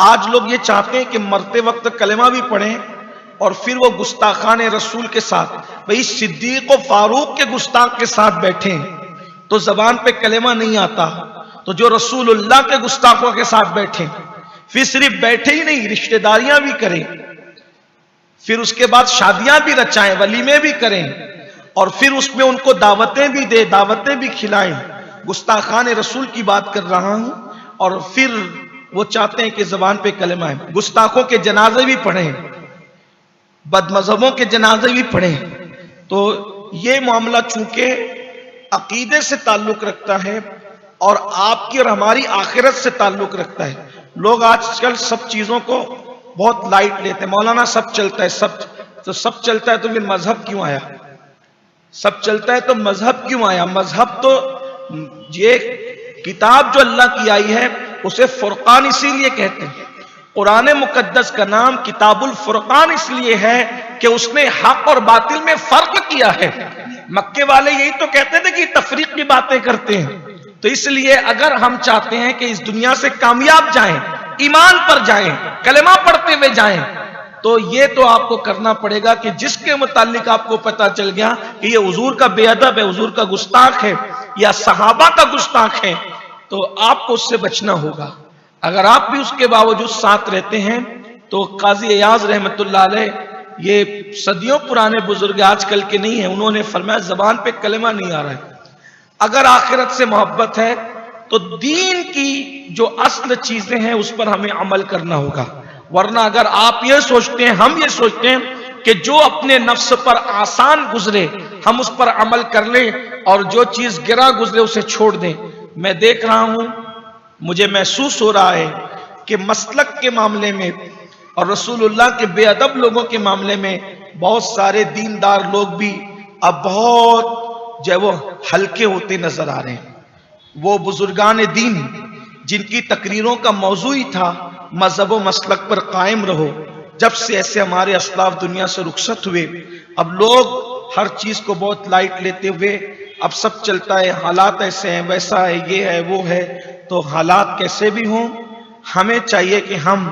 आज लोग ये चाहते हैं कि मरते वक्त कलेमा भी पढ़ें और फिर वो गुस्ताखान रसूल के साथ, भाई सिद्दीक और फारूक के गुस्ताख के साथ बैठे तो जबान पे कलेमा नहीं आता, तो जो रसूलुल्लाह के गुस्ताखों के साथ बैठे, फिर सिर्फ बैठे ही नहीं, रिश्तेदारियां भी करें, फिर उसके बाद शादियां भी रचाएं, वलीमे भी करें, और फिर उसमें उनको दावतें भी दे, दावतें भी खिलाएं। गुस्ताखान रसूल की बात कर रहा हूं। और फिर वो चाहते हैं कि जबान पे कलेमा है। गुस्ताखों के जनाजे भी पढ़ें, बदमजहबों के जनाजे भी पढ़ें। तो ये मामला चूंकि अकीदे से ताल्लुक रखता है और आपकी और हमारी आखिरत से ताल्लुक रखता है। लोग आजकल सब चीजों को बहुत लाइट लेते हैं। मौलाना सब चलता है, सब चलता है तो फिर मजहब क्यों आया? सब चलता है तो मजहब क्यों आया? मजहब तो ये किताब जो अल्लाह की आई है उसे फुरकान इसीलिए कहते हैं। कुरान मुकद्दस का नाम किताबुल फुरकान इसलिए है कि उसने हक और बातिल में फर्क किया है। मक्के वाले यही तो कहते थे कि तफरीक की बातें करते हैं। तो इसलिए अगर हम चाहते हैं कि इस दुनिया से कामयाब जाएं, ईमान पर जाएं, कलेमा पढ़ते हुए जाएं, तो ये तो आपको करना पड़ेगा कि जिसके मुतालिक आपको पता चल गया कि ये हुजूर का बेअदब है, हुजूर का गुस्ताख है या सहाबा का गुस्ताख है, तो आपको उससे बचना होगा। अगर आप भी उसके बावजूद साथ रहते हैं तो काजी अयाज रहमतुल्लाह अलैह, ये सदियों पुराने बुजुर्ग आजकल के नहीं है, उन्होंने फरमाया जबान पे कलेमा नहीं आ रहा है। अगर आखिरत से मोहब्बत है तो दीन की जो असल चीजें हैं उस पर हमें अमल करना होगा। वरना अगर आप ये सोचते हैं, हम ये सोचते हैं कि जो अपने नफ्स पर आसान गुजरे हम उस पर अमल कर लें और जो चीज गिरा गुजरे उसे छोड़ दें। मैं देख रहा हूं, मुझे महसूस हो रहा है कि मसलक के मामले में और रसूलुल्लाह के बेअदब लोगों के मामले में बहुत सारे दीनदार लोग भी अब बहुत जो है वो हल्के होते नजर आ रहे हैं। वो बुजुर्गान दीन जिनकी तकरीरों का मौजू ही था मजहब व मसलक पर कायम रहो, जब से ऐसे हमारे असलाफ दुनिया से रुखसत हुए, अब लोग हर चीज को बहुत लाइट लेते हुए अब सब चलता है, हालात ऐसे हैं, वैसा है, ये है, वो है। तो हालात कैसे भी हों, हमें चाहिए कि हम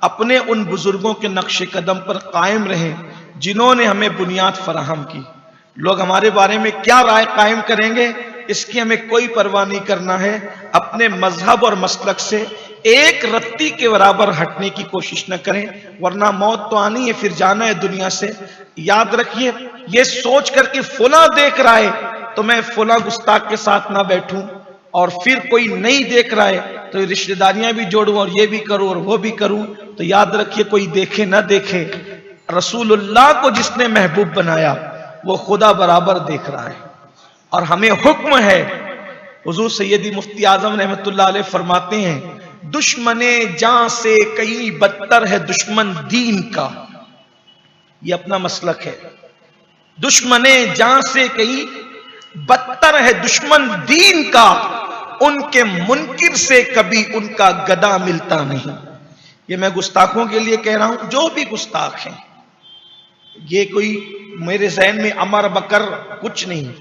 अपने उन बुजुर्गों के नक्शे कदम पर कायम रहें जिन्होंने हमें बुनियाद फराहम की। लोग हमारे बारे में क्या राय कायम करेंगे इसकी हमें कोई परवाह नहीं करना है। अपने मजहब और मसलक से एक रत्ती के बराबर हटने की कोशिश न करें, वरना मौत तो आनी है, फिर जाना है दुनिया से। याद रखिए, ये सोच कर कि फुला देख रहा है तो मैं फुला गुस्ताख के साथ ना बैठूं, और फिर कोई नहीं देख रहा है तो रिश्तेदारियां भी जोड़ूं और ये भी करूं और वो भी करूं। तो याद रखिए, कोई देखे ना देखे, रसूलुल्लाह को जिसने महबूब बनाया वो खुदा बराबर देख रहा है। और हमें हुक्म है, हुजूर सैयदी मुफ्ती आजम रहमतुल्लाह अलैह फरमाते हैं, दुश्मने जान से कहीं बदतर है दुश्मन दीन का। ये अपना मसलक है। दुश्मने जान से कहीं बदतर है दुश्मन दीन का, उनके मुनकिर से कभी उनका गदा मिलता नहीं। ये मैं गुस्ताखों के लिए कह रहा हूं, जो भी गुस्ताख हैं, ये कोई मेरे ज़हन में अमर बकर कुछ नहीं।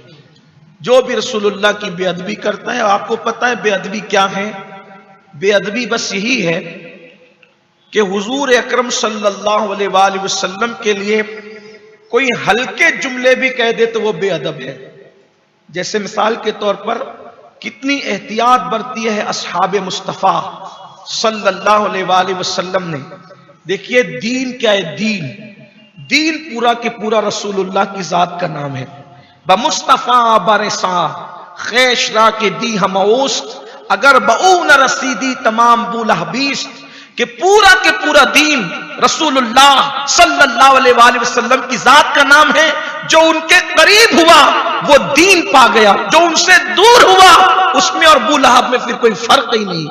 जो भी रसूलुल्लाह की बेअदबी करता है, आपको पता है बेअदबी क्या है? बेअदबी बस यही है कि हुजूर अकरम सल्लल्लाहु अलैहि वसल्लम के लिए कोई हल्के जुमले भी कह दे तो वो बेअदब है। जैसे मिसाल के तौर पर कितनी एहतियात बरती है असहाबे मुस्तफ़ा सल्लल्लाहु अलैहि वसल्लम ने। देखिए दीन क्या है, दीन पूरा के पूरा रसूलुल्लाह की जात का नाम है। बमुस्तफ़ा बरसा खैशरा के दी हमोस्त, अगर बऊ न रसीदी तमाम बुलहबीस्त, कि पूरा के पूरा दीन रसूलुल्लाह सल्लल्लाहु अलैहि वसल्लम की जात का नाम है। जो उनके करीब हुआ वो दीन पा गया, जो उनसे दूर हुआ उसमें और बुलहब में फिर कोई फर्क ही नहीं।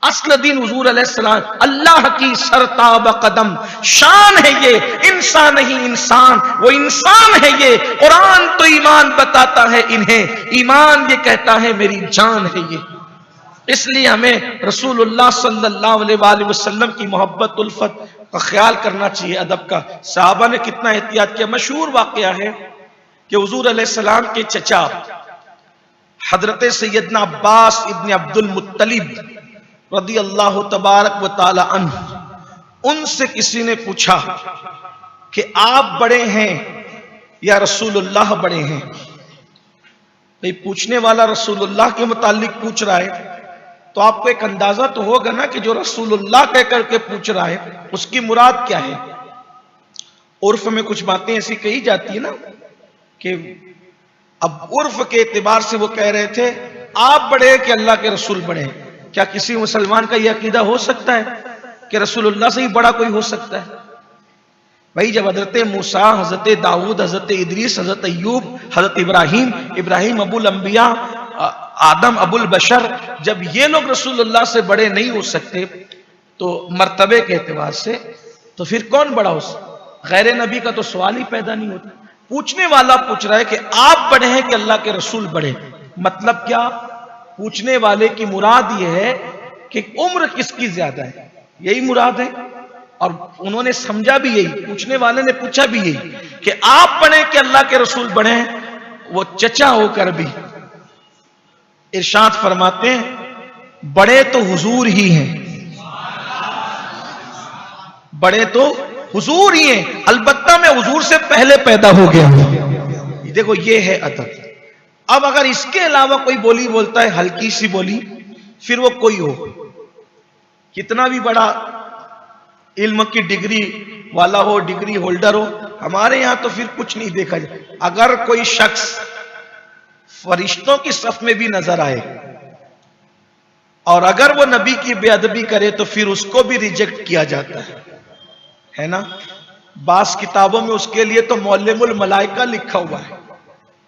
असल दीन हुजूर अलैहिस्सलाम, अल्लाह की सरताब कदम शान है ये, इंसान नहीं इंसान, वो इंसान है ये। कुरान तो ईमान बताता है इन्हें, ईमान ये कहता है मेरी जान है ये। इसलिए हमें रसूलुल्लाह सल्लल्लाहु अलैहि वसल्लम की मोहब्बत उल्फत का ख्याल करना चाहिए, अदब का। सहाबा ने कितना एहतियात किया। मशहूर वाकया है कि हुजूर अलैहिस्सलाम के चचा हजरत सैयदना अब्बास इब्न अब्दुल मुत्तलिब रदी अल्लाह तबारक व तआला अन्हु, उनसे किसी ने पूछा कि आप बड़े हैं या रसूलुल्लाह बड़े हैं? भाई पूछने वाला रसूलुल्लाह के मुतालिक पूछ रहा है तो आपको एक अंदाजा तो होगा ना कि जो रसूलुल्लाह कह करके पूछ रहा है उसकी मुराद क्या है। उर्फ में कुछ बातें ऐसी कही जाती है ना कि अब उर्फ के एतबार से वो कह रहे थे आप बड़े हैं कि अल्लाह के रसूल बड़े हैं। क्या किसी मुसलमान का यह अकीदा हो सकता है कि रसूलुल्लाह से ही बड़ा कोई हो सकता है? भाई जब हजरत मूसा, हजरत दाऊद, हजरत इदरीस, हजरत अय्यूब, हजरत इब्राहिम अबुल अंबिया, आदम अबुल बशर, जब ये लोग रसूलुल्लाह से बड़े नहीं हो सकते तो मर्तबे के एतबार से, तो फिर कौन बड़ा हो सकता? गैर नबी का तो सवाल ही पैदा नहीं होता। पूछने वाला पूछ रहा है कि आप बड़े हैं कि अल्लाह के रसूल बड़े? मतलब क्या? पूछने वाले की मुराद यह है कि उम्र किसकी ज्यादा है, यही मुराद है। और उन्होंने समझा भी यही, पूछने वाले ने पूछा भी यही कि आप बड़े कि अल्लाह के रसूल बड़े हैं। वो चचा होकर भी इरशाद फरमाते हैं बड़े तो हुजूर ही हैं, बड़े तो हुजूर ही हैं, अलबत्ता मैं हुजूर से पहले पैदा हो गया हूं। देखो ये है अदब। अब अगर इसके अलावा कोई बोली बोलता है, हल्की सी बोली, फिर वो कोई हो, कितना भी बड़ा इल्म की डिग्री वाला हो, डिग्री होल्डर हो, हमारे यहां तो फिर कुछ नहीं देखा जाए। अगर कोई शख्स फरिश्तों की सफ में भी नजर आए और अगर वो नबी की बेअदबी करे तो फिर उसको भी रिजेक्ट किया जाता है ना। बास किताबों में उसके लिए तो मौल्लिमुल मलाइका लिखा हुआ है।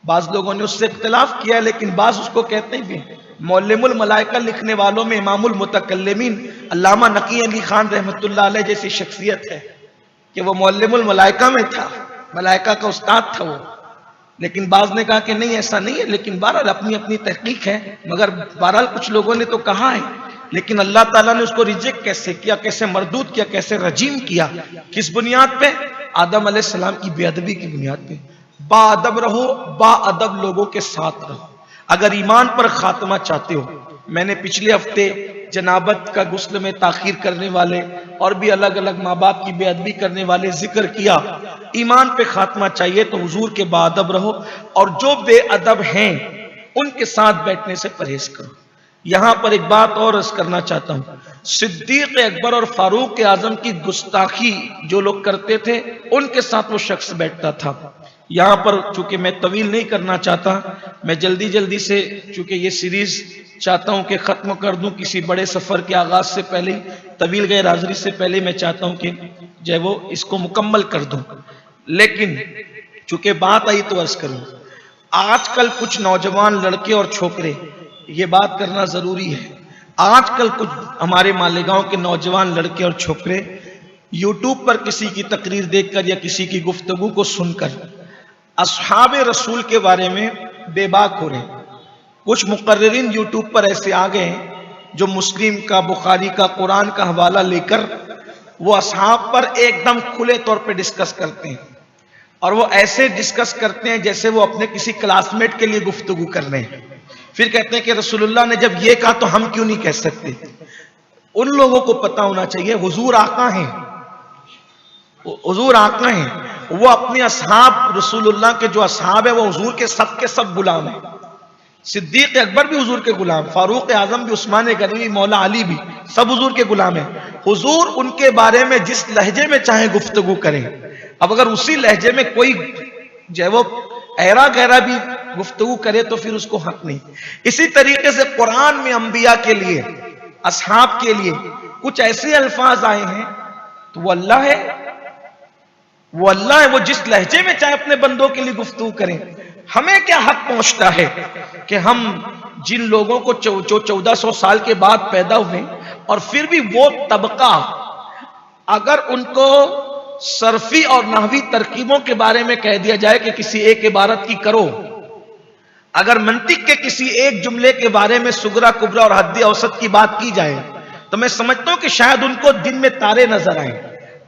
बाज लोगों ने उससे इख्तिलाफ किया लेकिन बाज उसको कहते भी हैं। मौल्लिमुल मलाइका लिखने वालों में इमामुल मुतकल्लिमीन अल्लामा नकी अली खान रहमतुल्लाह अलैह जैसी शख्सियत है कि वो मौल्लिमुल मलाइका में था, मलाइका का उस्ताद था वो। लेकिन बाज ने कहा कि नहीं ऐसा नहीं है, लेकिन बहरहाल अपनी अपनी तहकीक है। मगर बहरहाल कुछ लोगों ने तो कहा है, लेकिन अल्लाह ताला ने उसको रिजेक्ट कैसे किया, कैसे मरदूद किया, कैसे रजीम किया? किस बुनियाद पे? आदम अलैहिस्सलाम की बेअदबी की बुनियाद पे। बाअदब रहो, बाअदब लोगों के साथ रहो। अगर ईमान पर खात्मा चाहते हो, मैंने पिछले हफ्ते जनाबत का गुस्ल में ताखीर करने वाले और भी अलग अलग माँ बाप की बेअदबी करने वाले जिक्र किया। ईमान पे खात्मा चाहिए तो हुजूर के बाअदब रहो और जो बेअदब हैं उनके साथ बैठने से परहेज करो। यहां पर एक बात और अर्ज करना चाहता हूं, सिद्दीक अकबर और फारूक आजम की गुस्ताखी जो लोग करते थे उनके साथ वो शख्स बैठता था। यहां पर चूंकि मैं तवील नहीं करना चाहता, मैं जल्दी जल्दी से चूंकि ये सीरीज चाहता हूं कि खत्म कर दूं किसी बड़े सफर के आगाज से पहले, तवील गैर हाजिरी से पहले मैं चाहता हूं कि जो वो इसको मुकम्मल कर दूं। लेकिन चूंकि बात आई तो अर्ज करूं, आजकल कुछ नौजवान लड़के और छोकरे, ये बात करना जरूरी है, आजकल कुछ हमारे मालेगांव के नौजवान लड़के और छोकरे यूट्यूब पर किसी की तकरीर देखकर या किसी की गुफ्तगू को सुनकर असहाबे रसूल के बारे में बेबाक हो रहे हैं। कुछ मुकर्रिरीन यूट्यूब पर ऐसे आ गए हैं जो मुस्लिम का, बुखारी का, कुरान का हवाला लेकर वो असहाब पर एकदम खुले तौर पे डिस्कस करते हैं और वो ऐसे डिस्कस करते हैं जैसे वो अपने किसी क्लासमेट के लिए गुफ्तगू कर रहे हैं। फिर कहते हैं कि रसूलुल्लाह ने जब ये कहा तो हम क्यों नहीं कह सकते। उन लोगों को पता होना चाहिए हुजूर आका हैं, हुजूर आका हैं। वो अपने असहाब, रसूलुल्लाह के जो असहाब है वो हुजूर के सब गुलाम हैं। सिद्दीक अकबर भी हुजूर के गुलाम, फारूक आजम भी, उस्मान गनी, मौला अली भी, सब हुजूर के गुलाम हैं। हुजूर उनके बारे में जिस लहजे में चाहे गुफ्तगू करें। अब अगर उसी लहजे में कोई जो वो ऐरा गहरा भी गुफ्तगू करे तो फिर उसको हक नहीं। इसी तरीके से कुरान में अंबिया के लिए, असहाब के लिए कुछ ऐसे अल्फाज आए हैं तो वो अल्लाह है, वो अल्लाह है, वो जिस लहजे में चाहे अपने बंदों के लिए गुफ्तगू करें। हमें क्या हक पहुंचता है कि हम जिन लोगों को जो 1400 साल के बाद पैदा हुए और फिर भी वो तबका, अगर उनको सरफी और नहवी तरकीबों के बारे में कह दिया जाए कि किसी एक इबारत की करो, अगर मंतिक के किसी एक जुमले के बारे में सुगरा कुबरा और हद्द औसत की बात की जाए तो मैं समझता हूं कि शायद उनको दिन में तारे नजर आए।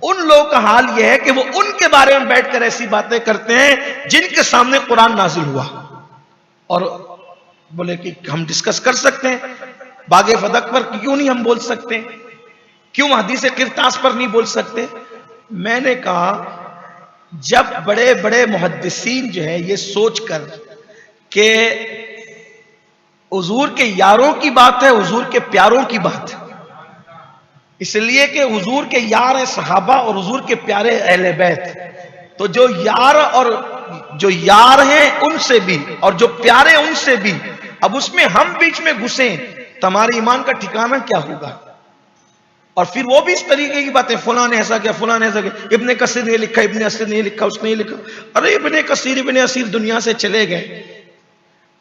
उन लोगों का हाल यह है कि वो उनके बारे में बैठकर ऐसी बातें करते हैं जिनके सामने कुरान नाजिल हुआ और बोले कि हम डिस्कस कर सकते हैं। बागे फदक पर क्यों नहीं हम बोल सकते? क्यों हदीस किरतास पर नहीं बोल सकते? मैंने कहा जब बड़े बड़े मुहद्दिसीन जो है ये सोचकर कि हुजूर के यारों की बात है, हुजूर के प्यारों की बात है, इसलिए कि हुजूर के यार है सहाबा और हुजूर के प्यारे अहले बैत, तो जो यार हैं उनसे भी और जो प्यारे उनसे भी, अब उसमें हम बीच में घुसे तो हमारे ईमान का ठिकाना क्या होगा? और फिर वो भी इस तरीके की बातें, फलां ने ऐसा किया, फलां ने ऐसा किया, इब्ने कसीर ने लिखा, इब्ने असीर ने लिखा, उसने लिखा। अरे इब्ने कसीर इब्ने असीर दुनिया से चले गए।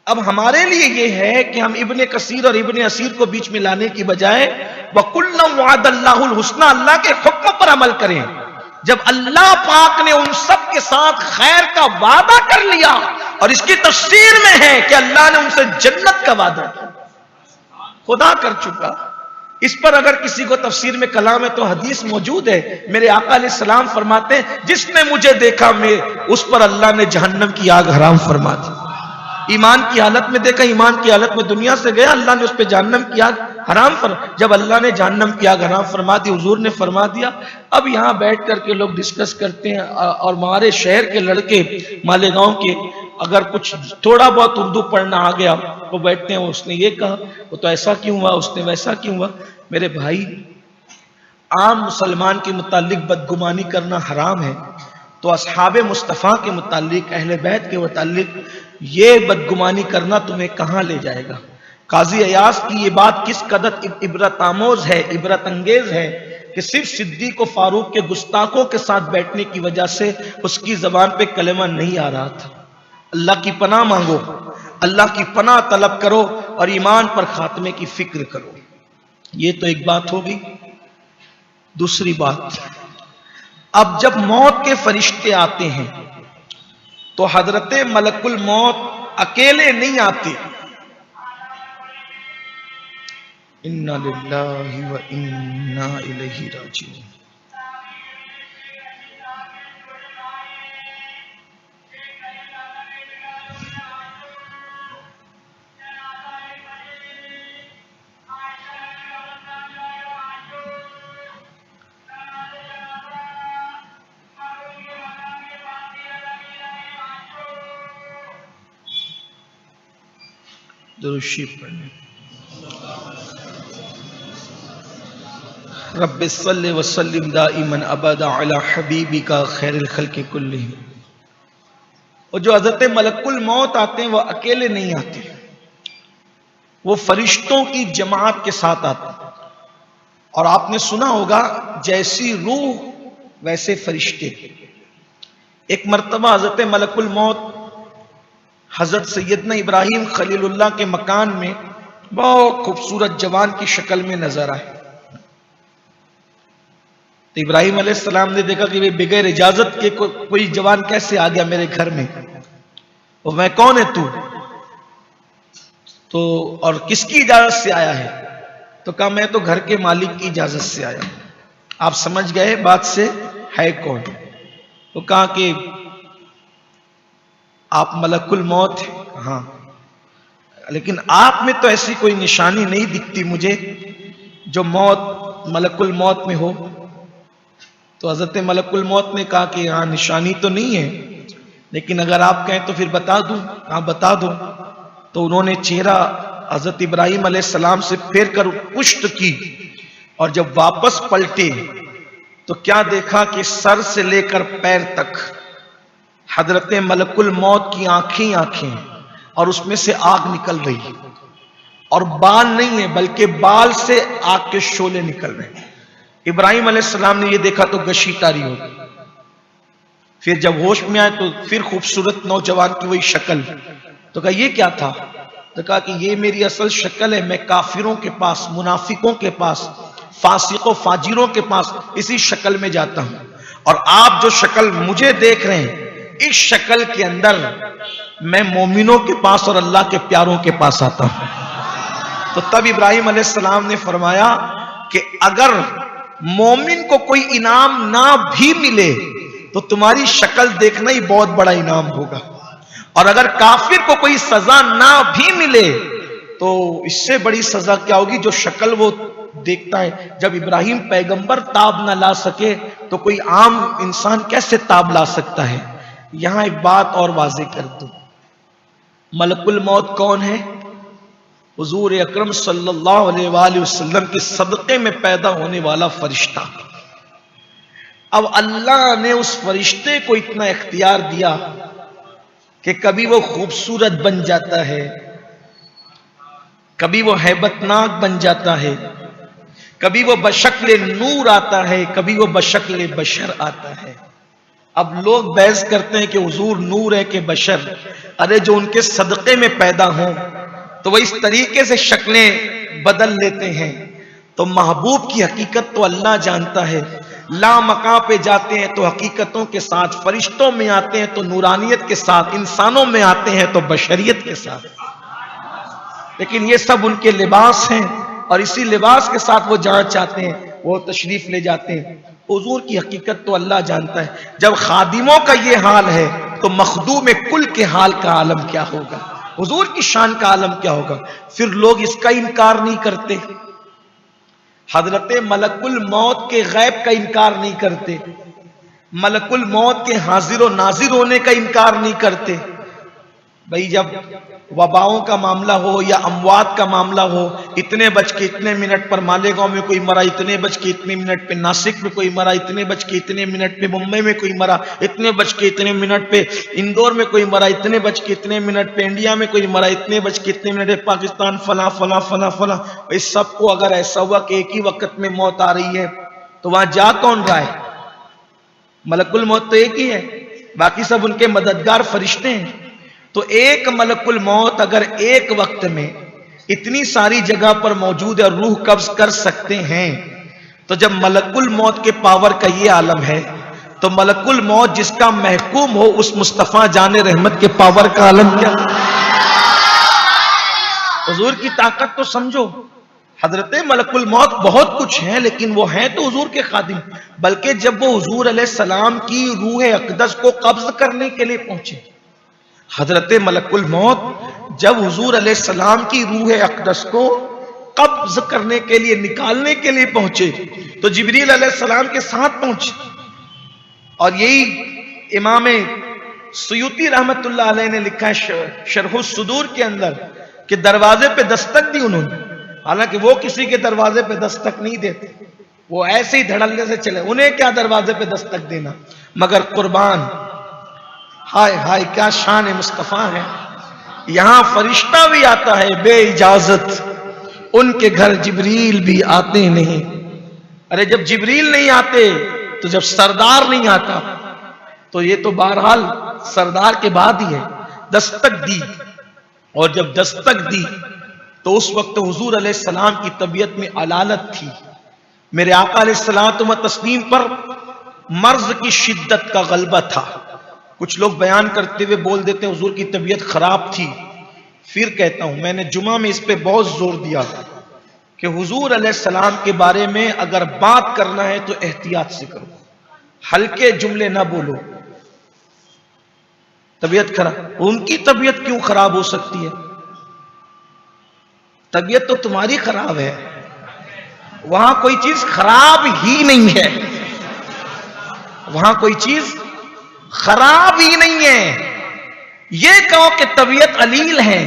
अब हमारे लिए ये है कि हम इब्ने कसीर और इब्ने असीर को बीच में लाने की बजाय वकुल्लम वअदल्लाहुल हुस्ना, अल्लाह के हुक्म पर अमल करें। जब अल्लाह पाक ने उन सब के साथ खैर का वादा कर लिया, और इसकी तफसीर में है कि अल्लाह ने उनसे जन्नत का वादा खुदा कर चुका। इस पर अगर किसी को तफसीर में कलाम है तो हदीस मौजूद है। मेरे आका अलैहिस्सलाम फरमाते हैं, जिसने मुझे देखा मैं उस पर अल्लाह ने जहन्नम की आग हराम फरमा दी। ईमान की हालत में देखा, ईमान की हालत में दुनिया से गया, अल्लाह ने उस पर जहन्नम की आग हराम जब अल्लाह ने जहन्नम की आग हराम फरमा दी, हुजूर ने फरमा दिया। अब यहाँ बैठ करके लोग डिस्कस करते हैं, और हमारे शहर के लड़के मालेगांव के अगर कुछ थोड़ा बहुत उर्दू पढ़ना आ गया वो बैठते हैं, उसने ये कहा, वो तो ऐसा क्यों हुआ, उसने वैसा क्यों हुआ। मेरे भाई, आम मुसलमान के मुतालिक बदगुमानी करना हराम है, तो असहाबे मुस्तफ़ा के मुतालिक, अहले बैत के मुतालिक ये बदगुमानी करना तुम्हें कहाँ ले जाएगा? काजी अयाज की ये बात किस कदर इबरत आमोज है, इबरत अंगेज है कि सिर्फ सिद्दीक़ और फारूक के गुस्ताखों के साथ बैठने की वजह से उसकी जबान पे कलेमा नहीं आ रहा था। अल्लाह की पनाह मांगो, अल्लाह की पनाह तलब करो और ईमान पर खात्मे की फिक्र करो। ये तो एक बात होगी। दूसरी बात, अब जब मौत के फरिश्ते आते हैं तो हजरत मलकुल मौत अकेले नहीं आते। इन्ना लिल्लाहि व इन्ना इलैहि राजिऊन। दुरूद पढ़ने। रब्बि सल्लि व सल्लिम दाइमन अबदा अला हबीबिका खैरिल खल्क़ि कुल्लिहिम। और जो हज़रत मलकुल मौत आते हैं वो अकेले नहीं आते, वो फरिश्तों की जमात के साथ आते हैं। और आपने सुना होगा, जैसी रूह वैसे फरिश्ते। एक मर्तबा हज़रत मलकुल मौत हजरत सैयदना इब्राहिम खलीलुल्लाह के मकान में बहुत खूबसूरत जवान की शक्ल में नजर आए। तो इब्राहिम अलैहिस्सलाम ने देखा कि वे बगैर इजाजत के कोई जवान कैसे आ गया मेरे घर में, और मैं कौन है तू, तो और किसकी इजाजत से आया है? तो कहा मैं तो घर के मालिक की इजाजत से आया। आप समझ गए बात से, है कौन? तो कहा कि आप मलकुल मौत हैं। हाँ, लेकिन आप में तो ऐसी कोई निशानी नहीं दिखती मुझे जो मौत मलकुल मौत में हो। तो हजरत मलकुल मौत ने कहा कि हाँ, निशानी तो नहीं है, लेकिन अगर आप कहें तो फिर बता दूं। हाँ बता दो। तो उन्होंने चेहरा हजरत इब्राहिम अलैहिस्सलाम से फेर कर पुष्ट की, और जब वापस पलटे तो क्या देखा कि सर से लेकर पैर तक हजरत मलकुल मौत की आंखें आंखें, और उसमें से आग निकल रही, और बाल नहीं है बल्कि बाल से आग के शोले निकल रहे। इब्राहिम अलैहिस्सलाम ने यह देखा तो गशी तारी हो गई। फिर जब होश में आए तो फिर खूबसूरत नौजवान की वही शक्ल। तो कहा ये क्या था? तो कहा कि ये मेरी असल शक्ल है, मैं काफिरों के पास, मुनाफिकों के पास, फासिकों फाजिरों के पास इसी शक्ल में जाता हूं, और आप जो शक्ल मुझे देख रहे हैं इस शक्ल के अंदर मैं मोमिनों के पास और अल्लाह के प्यारों के पास आता हूं। तो तब इब्राहिम अलैहिस्सलाम ने फरमाया कि अगर मोमिन को कोई इनाम ना भी मिले तो तुम्हारी शक्ल देखना ही बहुत बड़ा इनाम होगा, और अगर काफिर को कोई सजा ना भी मिले तो इससे बड़ी सजा क्या होगी? जो शक्ल वो देखता है, जब इब्राहिम पैगंबर ताब ना ला सके तो कोई आम इंसान कैसे ताब ला सकता है? यहां एक बात और वाज़े कर दूं, मलकुल मौत कौन है? हुजूर अकरम सल्लल्लाहु अलैहि वसल्लम के सदक़े में पैदा होने वाला फरिश्ता। अब अल्लाह ने उस फरिश्ते को इतना इख्तियार दिया कि कभी वो खूबसूरत बन जाता है, कभी वो हैबतनाक बन जाता है, कभी वो बशक्ल नूर आता है, कभी वो बशक्ल बशर आता है। अब लोग बहस करते हैं कि हुजूर नूर है कि बशर। अरे जो उनके सदक़े में पैदा हों तो वो इस तरीके से शक्लें बदल लेते हैं। तो महबूब की हकीकत तो अल्लाह जानता है। ला मकां पे जाते हैं तो हकीकतों के साथ, फरिश्तों में आते हैं तो नूरानियत के साथ, इंसानों में आते हैं तो बशरियत के साथ। लेकिन ये सब उनके लिबास हैं और इसी लिबास के साथ वो जहां चाहते हैं वो तशरीफ ले जाते हैं। हुजूर की हकीकत तो अल्लाह जानता है। जब खादिमों का ये हाल है तो मखदूम कुल के हाल का आलम क्या होगा, हुजूर की शान का आलम क्या होगा? फिर लोग इसका इनकार नहीं करते, हजरत मलकुल मौत के गैब का इनकार नहीं करते, मलकुल मौत के हाजिर और नाजिर होने का इनकार नहीं करते। भाई जब वबाओं का मामला हो या अमवात का मामला हो, इतने बज के इतने मिनट पर मालेगांव में कोई मरा, इतने बज के इतने मिनट पे नासिक में कोई मरा, इतने बज के इतने मिनट पे मुंबई में कोई मरा, इतने बज के इतने मिनट पे इंदौर में कोई मरा, इतने बज के इतने मिनट पे इंडिया में कोई मरा, इतने बज के इतने मिनट पे पाकिस्तान, फला फला फला फला। इस सबको अगर ऐसा हुआ कि एक ही वक्त में मौत आ रही है तो वहां जा कौन रहा है? मलकुल मौत तो एक ही है, बाकी सब उनके मददगार फरिश्ते हैं। तो एक मलकुल मौत अगर एक वक्त में इतनी सारी जगह पर मौजूद है, रूह कब्ज कर सकते हैं, तो जब मलकुल मौत के पावर का ये आलम है तो मलकुल मौत जिसका महकूम हो उस मुस्तफा जाने रहमत के पावर का आलम क्या? हुजूर की ताकत तो समझो। हजरत मलकुल मौत बहुत कुछ है लेकिन वो है तो हुजूर के खादिम। बल्कि जब वो हुजूर अलैहिस्सलाम की रूह अक़दस को कब्ज करने के लिए पहुंचे, हजरत मलकुल मौत जब हुजूर अलैहिस्सलाम की रूह अक़दस को कब्ज करने के लिए, निकालने के लिए पहुंचे तो जिब्रील अलैहिस्सलाम के साथ पहुंचे। और यही इमाम सुयूती रहमतुल्लाह अलैह ने लिखा है शरहुस सुदूर के अंदर कि दरवाजे पे दस्तक दी उन्होंने। हालांकि वो किसी के दरवाजे पे दस्तक नहीं देते, वो ऐसे ही धड़ल्ले से चले, उन्हें क्या दरवाजे पे दस्तक देना। मगर कुर्बान, हाय हाय क्या शान मुस्तफा है। यहां फरिश्ता भी आता है बे इजाजत, उनके घर जिब्रील भी आते नहीं। अरे जब जिब्रील नहीं आते तो जब सरदार नहीं आता तो ये तो बहरहाल सरदार के बाद ही है। दस्तक दी, और जब दस्तक दी तो उस वक्त हुजूर अलैहिस्सलाम की तबीयत में अलालत थी। मेरे आका अलैहिस्सलाम तस्लीम पर मर्ज की शिद्दत का गलबा था। कुछ लोग बयान करते हुए बोल देते हैं हुजूर की तबीयत खराब थी। फिर कहता हूं, मैंने जुमा में इस पे बहुत जोर दिया कि हुजूर अलैहिस्सलाम के बारे में अगर बात करना है तो एहतियात से करो, हल्के जुमले ना बोलो। तबीयत खराब, उनकी तबीयत क्यों खराब हो सकती है? तबीयत तो तुम्हारी खराब है, वहां कोई चीज खराब ही नहीं है, वहां कोई चीज खराब ही नहीं है। ये कहो कि तबीयत अलील है,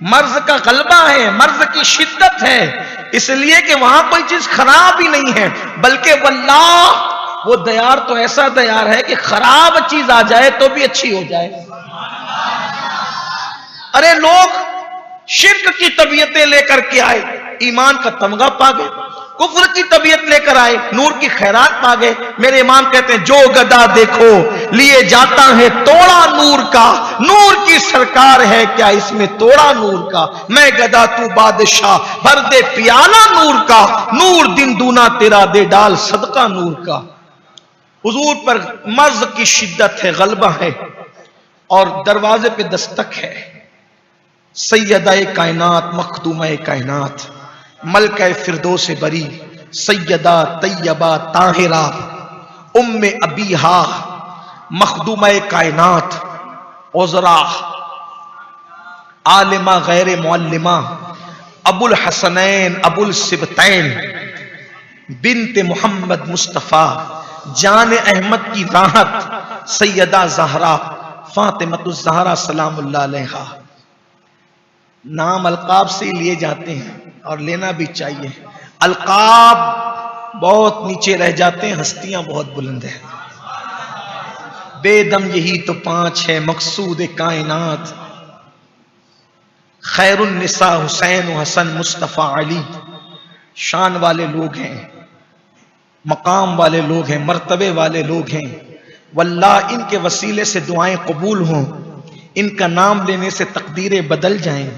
मर्ज का गलबा है, मर्ज की शिद्दत है, इसलिए कि वहां कोई चीज खराब ही नहीं है। बल्कि वल्लाह वो दयार तो ऐसा दयार है कि खराब चीज आ जाए तो भी अच्छी हो जाए। अरे लोग शिर्क की तबीयतें लेकर के आए, ईमान का तमगा पा गए, कुफ्र की तबीयत लेकर आए, नूर की खैरात पा गए। मेरे इमाम कहते हैं जो गदा देखो लिए जाता है तोड़ा नूर का, नूर की सरकार है क्या इसमें तोड़ा नूर का। मैं गदा तू बादशाह भर दे पियाला नूर का, नूर दिन दूना तेरा दे डाल सदका नूर का। हुजूर पर मर्ज की शिद्दत है, गलबा है और दरवाजे पे दस्तक है। सैयदा-ए कायनात मखदूमा-ए कायनात मलका फिरदौस बरी सैयदा तैयबा ताहिरा उम्मे अबीहा मखदूमा कायनात उज़रा आलिमा गैर मुअल्लिमा अबुल हसनैन अबुल सिबतैन बिनते मोहम्मद मुस्तफ़ा जान अहमद की राहत सैयदा ज़हरा फातिमतुज़ ज़हरा सलामुल्लाह अलैहा। नाम अलकाब से लिए जाते हैं और लेना भी चाहिए। अलकाब बहुत नीचे रह जाते हैं, हस्तियां बहुत बुलंद हैं। बेदम यही तो पांच है मकसूद कायनात, खैरुन निसा हुसैन हसन मुस्तफ़ा अली। शान वाले लोग हैं, मकाम वाले लोग हैं, मर्तबे वाले लोग हैं। वल्लाह इनके वसीले से दुआएं कबूल हों, इनका नाम लेने से तकदीरें बदल जाएं,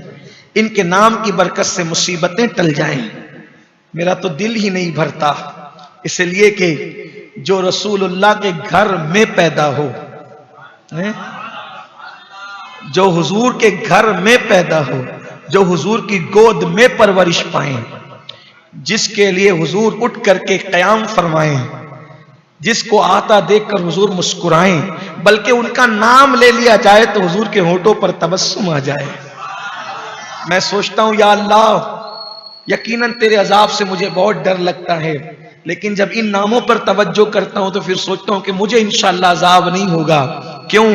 इनके नाम की बरकत से मुसीबतें टल जाएं। मेरा तो दिल ही नहीं भरता, इसलिए कि जो रसूलुल्लाह के घर में पैदा हो, जो हुजूर के घर में पैदा हो, जो हुजूर की गोद में परवरिश पाएं, जिसके लिए हुजूर उठ करके क़याम फरमाएं, जिसको आता देखकर हुजूर मुस्कुराएं, बल्कि उनका नाम ले लिया जाए तो हुजूर के होठों पर तबस्सुम आ जाए। मैं सोचता हूं या अल्लाह, यकीनन तेरे अजाब से मुझे बहुत डर लगता है, लेकिन जब इन नामों पर तवज्जो करता हूं तो फिर सोचता हूं कि मुझे इंशाअल्लाह अजाब नहीं होगा। क्यों?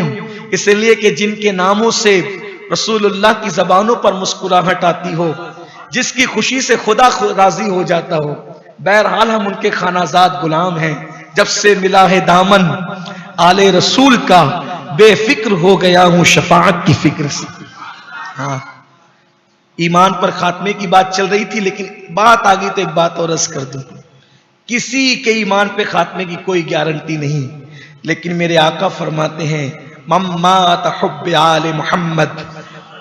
इसलिए कि जिनके नामों से रसूलुल्लाह की जबानों पर मुस्कुराहट आती हो, जिसकी खुशी से खुदा राजी हो जाता हो। बहरहाल हम उनके खानाजाद गुलाम हैं। जब से मिला है दामन आले रसूल का, बेफिक्र हो गया हूं शफाअत की फिक्र से। हाँ, ईमान पर खात्मे की बात चल रही थी, लेकिन बात आ गई तो एक बात और अर्ज कर दूं। किसी के ईमान पे खात्मे की कोई गारंटी नहीं, लेकिन मेरे आका फरमाते हैं मम्मात हुब्बे आले मोहम्मद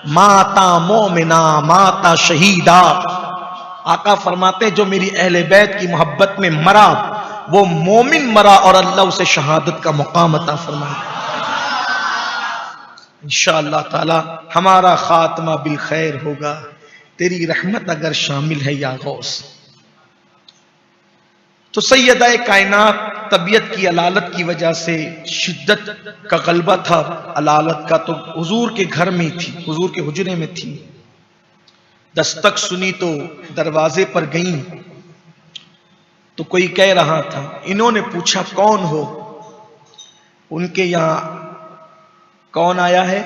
माता मोमिना माता शहीदा। आका फरमाते हैं जो मेरी अहले बैत की मोहब्बत में मरा वो मोमिन मरा और अल्लाह उसे शहादत का मुकाम अता फरमाए। इंशाअल्लाह ताला हमारा खात्मा बिल खैर होगा, तेरी रहमत अगर शामिल है या गौस। तो सैयदा कायनात तबीयत की अलालत की वजह से शिद्दत का गलबा था अलालत का, तो हुजूर के घर में थी, हुजूर के हुजरे में थी। दस्तक सुनी तो दरवाजे पर गईं, तो कोई कह रहा था। इन्होंने पूछा कौन हो? उनके यहां कौन आया है?